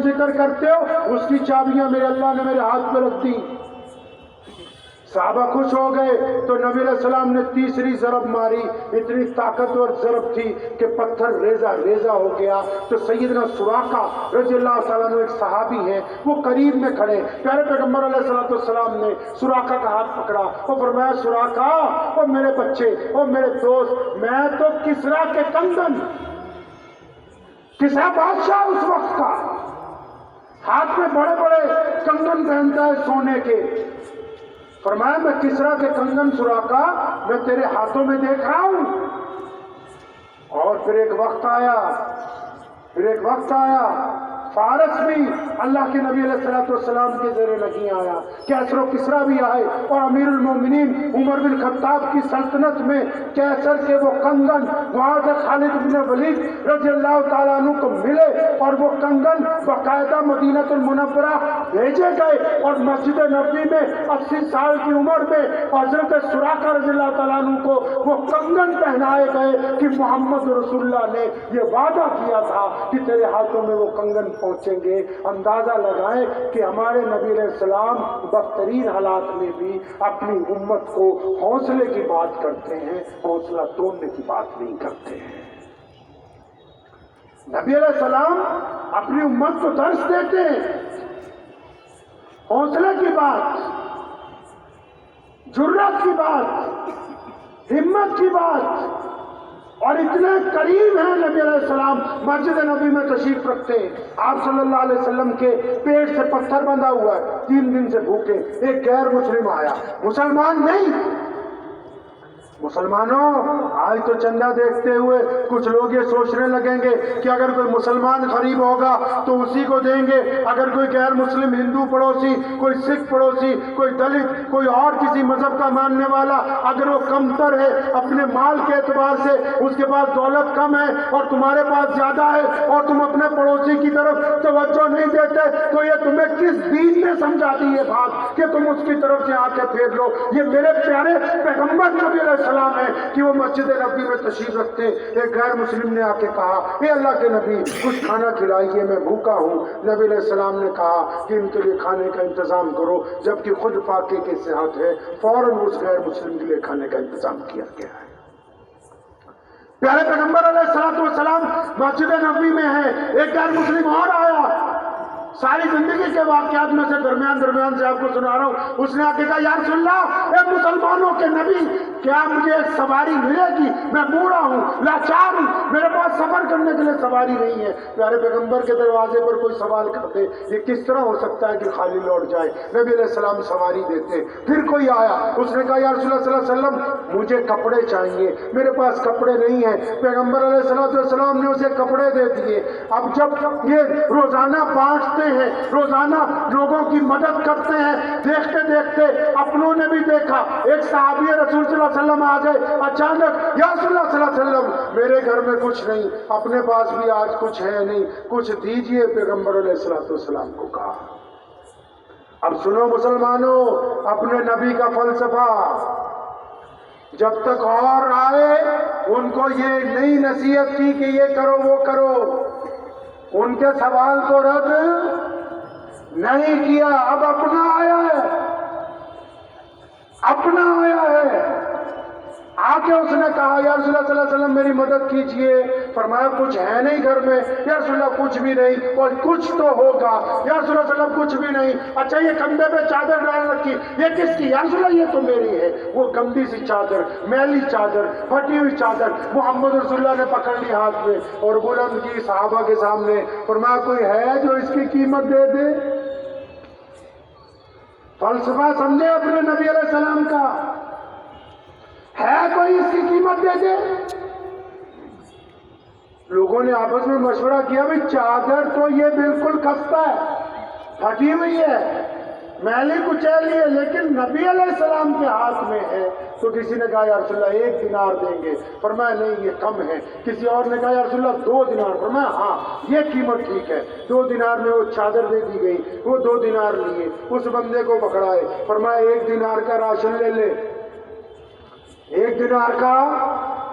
ذکر کرتے ہو اس کی چابیاں میرے اللہ نے میرے ہاتھ میں رکھ دی۔ صحابہ خوش ہو گئے تو نبی علیہ السلام نے تیسری ضرب ماری، اتنی طاقتور ضرب تھی کہ پتھر ریزہ ریزہ ہو گیا۔ تو سیدنا سراقہ رضی اللہ تعالیٰ عنہ ایک صحابی ہیں، وہ قریب میں کھڑے، پیارے پیغمبر علیہ السلام نے سراقہ کا ہاتھ پکڑا اور فرمایا سراقہ اور میرے بچے اور میرے دوست، میں تو کسریٰ کے کنگن، کسریٰ بادشاہ اس وقت کا ہاتھ میں بڑے بڑے کنگن پہنتا ہے سونے کے، فرمایا میں کسریٰ کے کنگن سراقہ میں تیرے ہاتھوں میں دیکھ رہا ہوں۔ اور پھر ایک وقت آیا فارس بھی اللہ کے نبی علیہ السلام کے زیر نگیں آیا، کیسر و کسریٰ بھی آئے، اور امیر المومنین عمر بن خطاب کی سلطنت میں کیسر کے وہ کنگن وہاں سے خالد بن ولید رضی اللہ تعالیٰ عنہ کو ملے، اور وہ کنگن باقاعدہ مدینہ المنورہ بھیجے گئے، اور مسجد نبوی میں 80 سال کی عمر میں حضرت سراقہ رضی اللہ تعالیٰ عنہ کو وہ کنگن پہنائے گئے کہ محمد رسول اللہ نے یہ وعدہ کیا تھا کہ تیرے ہاتھوں میں وہ کنگن پہنچیں گے۔ اندازہ لگائیں کہ ہمارے نبی علیہ السلام بدترین حالات میں بھی اپنی امت کو حوصلے کی بات کرتے ہیں، حوصلہ توڑنے کی بات نہیں کرتے ہیں۔ نبی علیہ السلام اپنی امت کو درس دیتے ہیں، حوصلے کی بات، جرأت کی بات، ہمت کی بات، اور اتنے قریب ہیں نبی علیہ السلام، مسجد نبی میں تشریف رکھتے ہیں، آپ صلی اللہ علیہ وسلم کے پیٹ سے پتھر بندھا ہوا ہے، 3 دن سے بھوکے، ایک غیر مسلم آیا، مسلمان نہیں۔ مسلمانوں آج تو چندہ دیکھتے ہوئے کچھ لوگ یہ سوچنے لگیں گے کہ اگر کوئی مسلمان غریب ہوگا تو اسی کو دیں گے، اگر کوئی غیر مسلم ہندو پڑوسی، کوئی سکھ پڑوسی، کوئی دلت، کوئی اور کسی مذہب کا ماننے والا اگر وہ کمتر ہے اپنے مال کے اعتبار سے، اس کے پاس دولت کم ہے اور تمہارے پاس زیادہ ہے، اور تم اپنے پڑوسی کی طرف توجہ نہیں دیتے، تو یہ تمہیں کس دین نے سمجھا دی یہ بات کہ تم اس کی طرف سے آنکھیں پھیر لو؟ یہ میرے پیارے پیغمبر نبی علیہ السلام ہے کہ وہ مسجد نبی میں تشریف رکھتے، ایک غیر مسلم نے آ کے کہا اے اللہ کے نبی کچھ کھانا کھلائیے، میں بھوکا ہوں۔ نبی علیہ السلام نے کہا کہ ان کے لیے کھانے کا انتظام کرو، جبکہ خود فاقے کے صحت ہے، فوراً اس غیر مسلم کے لیے کھانے کا انتظام کیا گیا ہے۔ پیارے پیغمبر علیہ السلام مسجد نبوی میں ہیں، ایک غیر مسلم اور آیا، ساری زندگی کے واقعات میں سے درمیان سے آپ کو سنا رہا ہوں، اس نے آ کے کہا یا رسول اللہ، اے مسلمانوں کے نبی، کیا مجھے ایک سواری ملے گی؟ میں بوڑھا ہوں، لاچار ہوں، میرے پاس سفر کرنے کے لیے سواری نہیں ہے۔ پیارے پیغمبر کے دروازے پر کوئی سوال کرتے، یہ کس طرح ہو سکتا ہے کہ خالی لوٹ جائے؟ نبی علیہ السلام سواری دیتے۔ پھر کوئی آیا، اس نے کہا یا رسول اللہ صلی اللہ علیہ وسلم مجھے کپڑے چاہیے، میرے پاس کپڑے نہیں ہیں۔ پیغمبر علیہ السلام نے اسے کپڑے دے دیے۔ اب جب یہ روزانہ بانٹتے ہیں، روزانہ لوگوں کی مدد کرتے ہیں، دیکھتے دیکھتے اپنوں نے بھی دیکھا، ایک صحابی رسول صلی اللہ علیہ وسلم آ گئے اچانک، یا رسول اللہ صلی اللہ علیہ وسلم میرے گھر میں کچھ نہیں، اپنے پاس بھی آج کچھ ہے نہیں، کچھ دیجئے۔ پیغمبر علیہ السلام کو کہا اب سنو مسلمانوں اپنے نبی کا فلسفہ، جب تک اور آئے ان کو یہ نئی نصیحت کی کہ یہ کرو وہ کرو، ان کے سوال کو رد نہیں کیا۔ اب اپنا آیا ہے، آ کے اس نے کہا یا رسول اللہ صلی اللہ علیہ وسلم میری مدد کیجئے۔ فرمایا کچھ ہے نہیں گھر میں؟ یا رسول اللہ کچھ بھی نہیں۔ اور کچھ تو ہوگا؟ یا رسول اللہ صلی اللہ علیہ وسلم کچھ بھی نہیں۔ اچھا یہ کندھے پہ چادر ڈال رکھی، یہ کس کی؟ یا رسول اللہ یہ تو میری ہے۔ وہ گندی سی چادر، میلی چادر، پھٹی ہوئی چادر محمد رسول اللہ نے پکڑ لی ہاتھ میں اور بلند کی صحابہ کے سامنے۔ فرمایا کوئی ہے جو اس کی قیمت دے دے؟ فلسفہ سمجھے اپنے نبی علیہ السلام کا، ہے کوئی اس کی قیمت دے دے؟ لوگوں نے آپس میں مشورہ کیا بھئی چادر تو یہ بالکل خستہ ہے، پھٹی ہوئی ہے، میلی کچیلی ہے، لیکن نبی علیہ السلام کے ہاتھ میں ہے۔ تو کسی نے کہا یا رسول اللہ 1 دینار دیں گے، فرمایا نہیں یہ کم ہے۔ کسی اور نے کہا یا رسول اللہ 2 دینار، فرمایا ہاں یہ قیمت ٹھیک ہے۔ 2 دینار میں وہ چادر دے دی گئی، وہ 2 دینار لیے، اس بندے کو پکڑائے، فرمایا 1 دینار کا راشن لے لے، 1 دینار کا